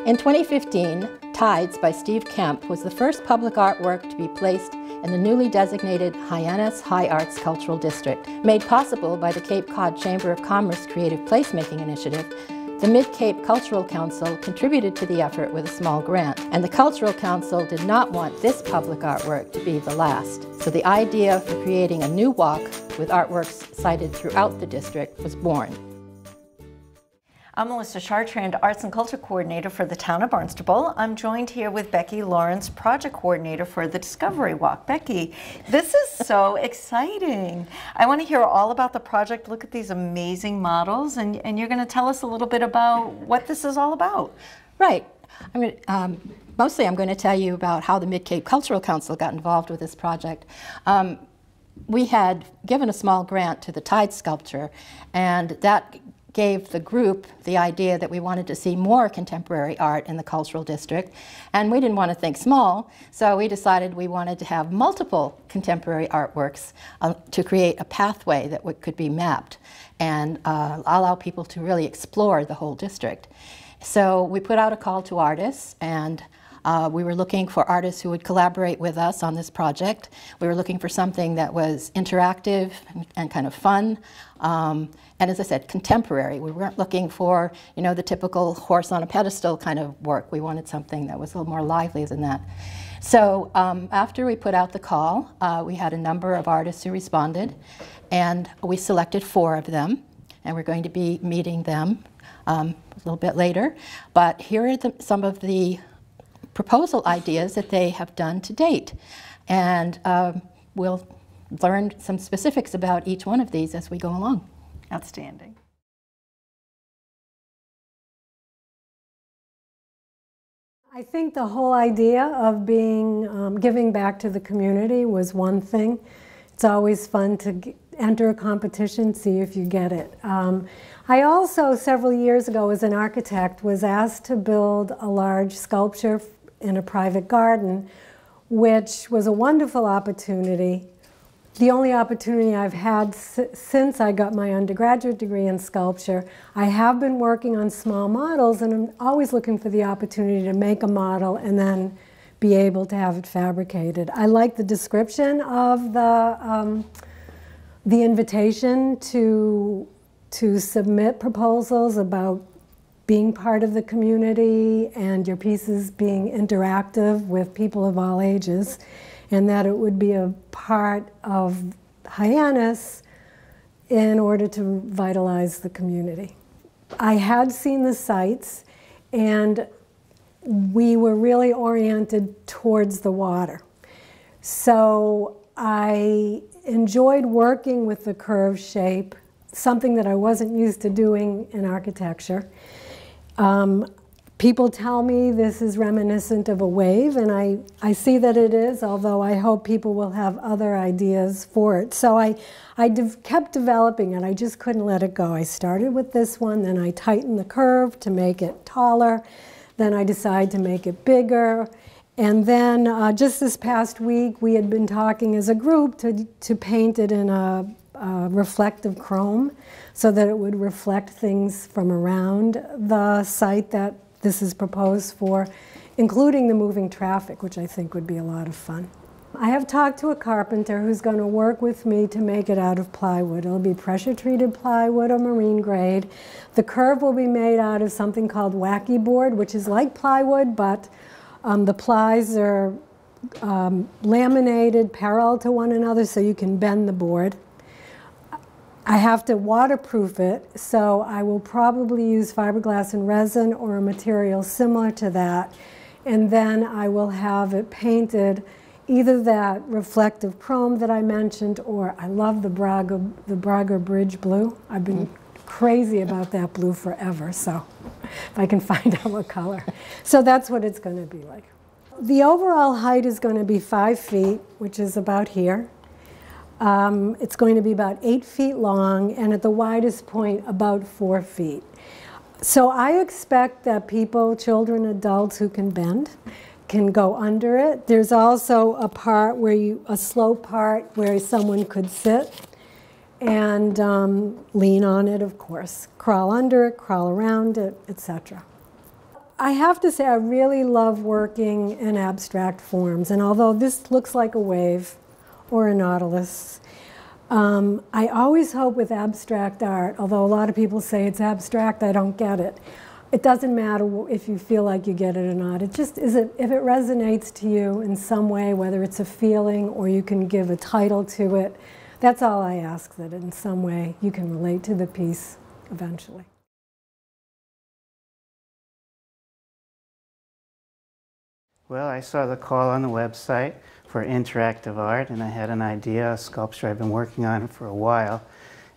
In 2015, Tides by Steve Kemp was the first public artwork to be placed in the newly designated Hyannis High Arts Cultural District. Made possible by the Cape Cod Chamber of Commerce Creative Placemaking Initiative, the Mid-Cape Cultural Council contributed to the effort with a small grant, and the Cultural Council did not want this public artwork to be the last. So the idea for creating a new walk with artworks sited throughout the district was born. I'm Melissa Chartrand, Arts and Culture Coordinator for the Town of Barnstable. I'm joined here with Becky Lawrence, Project Coordinator for the Discovery Walk. Becky, this is so exciting. I want to hear all about the project. Look at these amazing models, and you're going to tell us a little bit about what this is all about. Right. Mostly I'm going to tell you about how the Mid-Cape Cultural Council got involved with this project. We had given a small grant to the Tide sculpture, and that gave the group the idea that we wanted to see more contemporary art in the cultural district, and we didn't want to think small, so we decided we wanted to have multiple contemporary artworks to create a pathway that could be mapped and allow people to really explore the whole district. So we put out a call to artists, and we were looking for artists who would collaborate with us on this project. We were looking for something that was interactive and kind of fun. And as I said, contemporary. We weren't looking for, the typical horse on a pedestal kind of work. We wanted something that was a little more lively than that. So after we put out the call, we had a number of artists who responded, and we selected 4 of them, and we're going to be meeting them a little bit later. But here are some of the proposal ideas that they have done to date. And we'll learn some specifics about each one of these as we go along. Outstanding. I think the whole idea of giving back to the community was one thing. It's always fun to enter a competition, see if you get it. I also, several years ago, as an architect, was asked to build a large sculpture in a private garden, which was a wonderful opportunity. The only opportunity I've had since I got my undergraduate degree in sculpture. I have been working on small models, and I'm always looking for the opportunity to make a model and then be able to have it fabricated. I like the description of the invitation to submit proposals about being part of the community and your pieces being interactive with people of all ages, and that it would be a part of Hyannis in order to vitalize the community. I had seen the sites, and we were really oriented towards the water. So I enjoyed working with the curved shape, something that I wasn't used to doing in architecture. People tell me this is reminiscent of a wave, and I see that it is, although I hope people will have other ideas for it. So I kept developing it. I just couldn't let it go. I started with this one, then I tightened the curve to make it taller, then I decided to make it bigger, and then just this past week we had been talking as a group to paint it in a reflective chrome so that it would reflect things from around the site that this is proposed for, including the moving traffic, which I think would be a lot of fun. I have talked to a carpenter who's going to work with me to make it out of plywood. It'll be pressure-treated plywood or marine grade. The curve will be made out of something called wacky board, which is like plywood, but the plies are laminated parallel to one another so you can bend the board. I have to waterproof it, so I will probably use fiberglass and resin or a material similar to that, and then I will have it painted either that reflective chrome that I mentioned, or I love the Braga Bridge blue. I've been crazy about that blue forever, so if I can find out what color. So that's what it's going to be like. The overall height is going to be 5 feet, which is about here. It's going to be about 8 feet long, and at the widest point about 4 feet. So I expect that people, children, adults who can bend, can go under it. There's also a part where a slope part where someone could sit and lean on it, of course, crawl under it, crawl around it, etc. I have to say I really love working in abstract forms, and although this looks like a wave or a nautilus, I always hope with abstract art, although a lot of people say it's abstract, I don't get it. It doesn't matter if you feel like you get it or not. It just is, if it resonates to you in some way, whether it's a feeling or you can give a title to it, that's all I ask, that in some way you can relate to the piece eventually. Well, I saw the call on the website for interactive art, and I had an idea, a sculpture I've been working on for a while.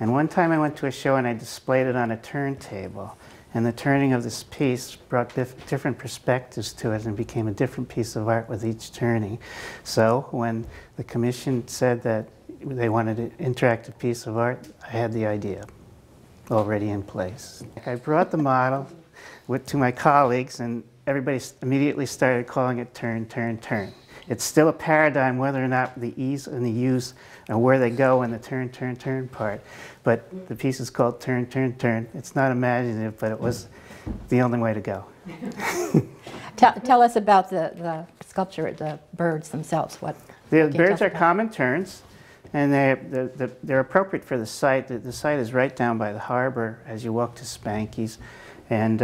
And one time I went to a show and I displayed it on a turntable. And the turning of this piece brought different perspectives to it and became a different piece of art with each turning. So when the commission said that they wanted an interactive piece of art, I had the idea already in place. I brought the model to my colleagues, and everybody immediately started calling it turn, turn, turn. It's still a paradigm whether or not the E's and the U's and where they go in the turn, turn, turn part. But the piece is called Turn, Turn, Turn. It's not imaginative, but it was the only way to go. Tell us about the sculpture, the birds themselves. The birds are common terns, and they're appropriate for the site. The site is right down by the harbor as you walk to Spanky's. And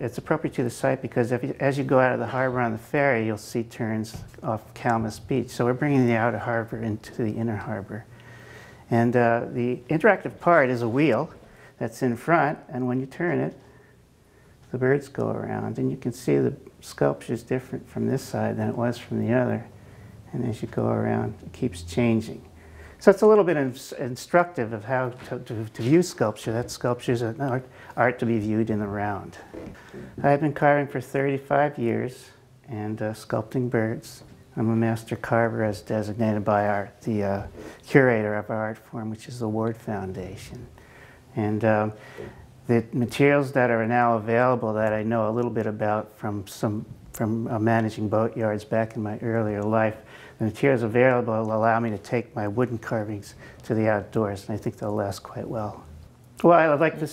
it's appropriate to the site because as you go out of the harbor on the ferry, you'll see terns off Calmus Beach. So we're bringing the outer harbor into the inner harbor. And the interactive part is a wheel that's in front, and when you turn it, the birds go around. And you can see the sculpture is different from this side than it was from the other. And as you go around, it keeps changing. So it's a little bit instructive of how to view sculpture. That sculpture is an art to be viewed in the round. I've been carving for 35 years and sculpting birds. I'm a master carver as designated by the curator of our art form, which is the Ward Foundation. And the materials that are now available that I know a little bit about from managing boatyards back in my earlier life, the materials available will allow me to take my wooden carvings to the outdoors, and I think they'll last quite well. Well, I'd like to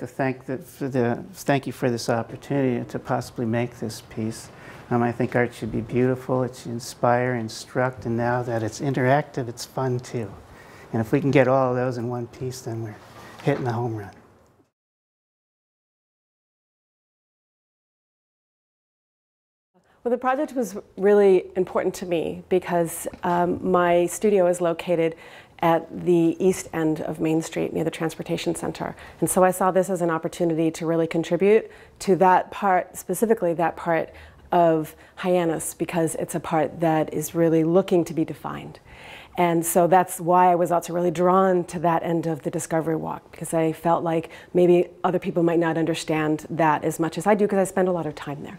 thank you for this opportunity to possibly make this piece. I think art should be beautiful, it should inspire, instruct, and now that it's interactive, it's fun too. And if we can get all of those in one piece, then we're hitting a home run. Well, the project was really important to me because my studio is located at the east end of Main Street near the Transportation Center. And so I saw this as an opportunity to really contribute to that part, specifically that part of Hyannis, because it's a part that is really looking to be defined. And so that's why I was also really drawn to that end of the Discovery Walk, because I felt like maybe other people might not understand that as much as I do, because I spend a lot of time there.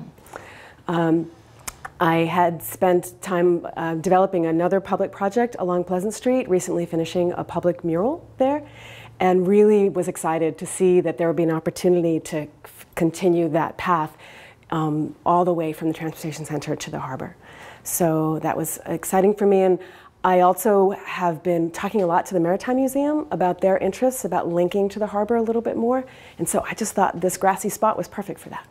I had spent time developing another public project along Pleasant Street, recently finishing a public mural there, and really was excited to see that there would be an opportunity to continue that path all the way from the Transportation Center to the harbor. So that was exciting for me. And I also have been talking a lot to the Maritime Museum about their interests, about linking to the harbor a little bit more. And so I just thought this grassy spot was perfect for that.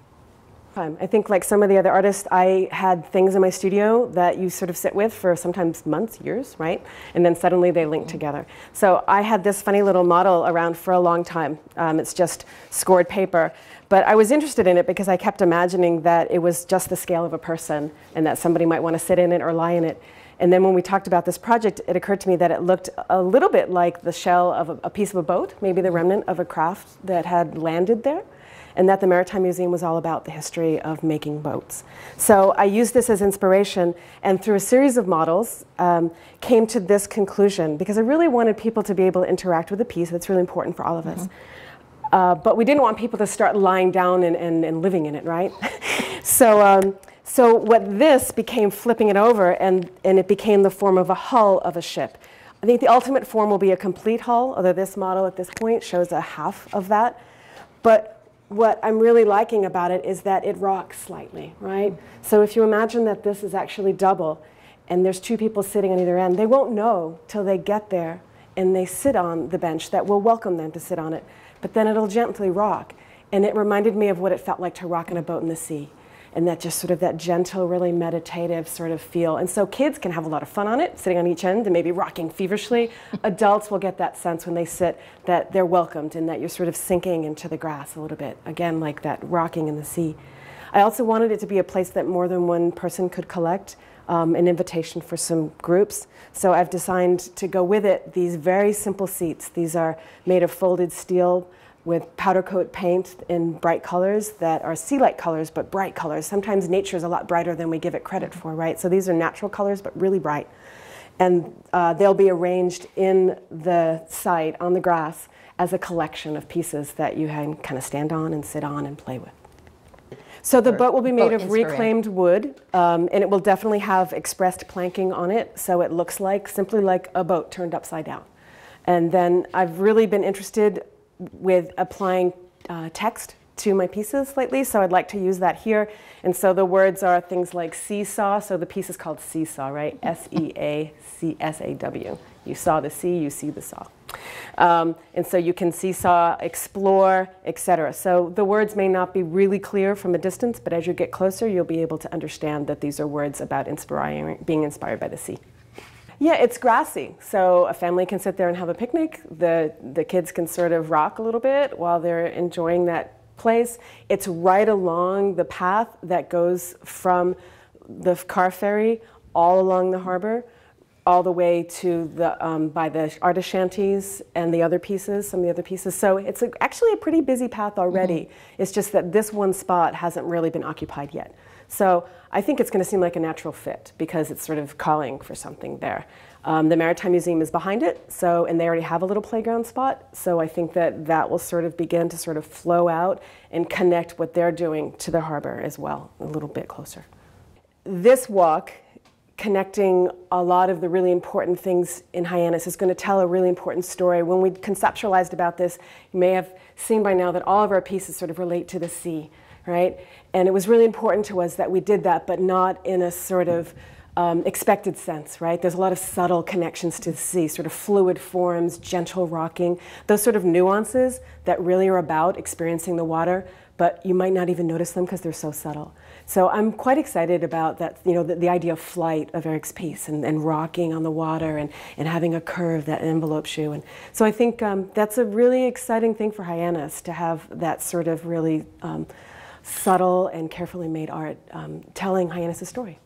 I think like some of the other artists, I had things in my studio that you sort of sit with for sometimes months, years, right? And then suddenly they link together. So I had this funny little model around for a long time. It's just scored paper. But I was interested in it because I kept imagining that it was just the scale of a person and that somebody might want to sit in it or lie in it. And then when we talked about this project, it occurred to me that it looked a little bit like the shell of a piece of a boat, maybe the remnant of a craft that had landed there, and that the Maritime Museum was all about the history of making boats. So I used this as inspiration, and through a series of models, came to this conclusion, because I really wanted people to be able to interact with the piece. That's really important for all of us. But we didn't want people to start lying down and living in it, right? So what this became flipping it over, and it became the form of a hull of a ship. I think the ultimate form will be a complete hull, although this model at this point shows a half of that. But what I'm really liking about it is that it rocks slightly, right? So if you imagine that this is actually double, and there's two people sitting on either end, they won't know till they get there and they sit on the bench that will welcome them to sit on it. But then it'll gently rock. And it reminded me of what it felt like to rock in a boat in the sea. And that just sort of that gentle, really meditative sort of feel. And so kids can have a lot of fun on it, sitting on each end and maybe rocking feverishly. Adults will get that sense when they sit that they're welcomed and that you're sort of sinking into the grass a little bit. Again, like that rocking in the sea. I also wanted it to be a place that more than one person could collect, an invitation for some groups. So I've designed to go with it these very simple seats. These are made of folded steel with powder coat paint in bright colors that are sea-like colors, but bright colors. Sometimes nature is a lot brighter than we give it credit for, right? So these are natural colors, but really bright. And they'll be arranged in the site on the grass as a collection of pieces that you can kind of stand on and sit on and play with. So the boat will be made of reclaimed wood, and it will definitely have expressed planking on it, so it looks like simply like a boat turned upside down. And then I've really been interested with applying text to my pieces lately, so I'd like to use that here. And so the words are things like seesaw, so the piece is called Seesaw, right? S-E-A-C-S-A-W. You saw the sea, you see the saw. And so you can seesaw, explore, etc. So the words may not be really clear from a distance, but as you get closer, you'll be able to understand that these are words about being inspired by the sea. Yeah, it's grassy, so a family can sit there and have a picnic. The kids can sort of rock a little bit while they're enjoying that place. It's right along the path that goes from the car ferry all along the harbor, all the way to the by the artist shanties and the other pieces, some of the other pieces. So it's actually a pretty busy path already. It's just that this one spot hasn't really been occupied yet. So I think it's going to seem like a natural fit because it's sort of calling for something there. The Maritime Museum is behind it, so, and they already have a little playground spot, so I think that that will sort of begin to sort of flow out and connect what they're doing to the harbor as well, a little bit closer. This walk, connecting a lot of the really important things in Hyannis, is going to tell a really important story. When we conceptualized about this, you may have seen by now that all of our pieces sort of relate to the sea. Right? And it was really important to us that we did that, but not in a sort of expected sense, right? There's a lot of subtle connections to the sea, sort of fluid forms, gentle rocking, those sort of nuances that really are about experiencing the water, but you might not even notice them because they're so subtle. So I'm quite excited about that, you know, the idea of flight of Eric's piece and rocking on the water and having a curve that envelopes you. And so I think that's a really exciting thing for Hyannis to have that sort of really subtle and carefully made art telling Hyannis' story.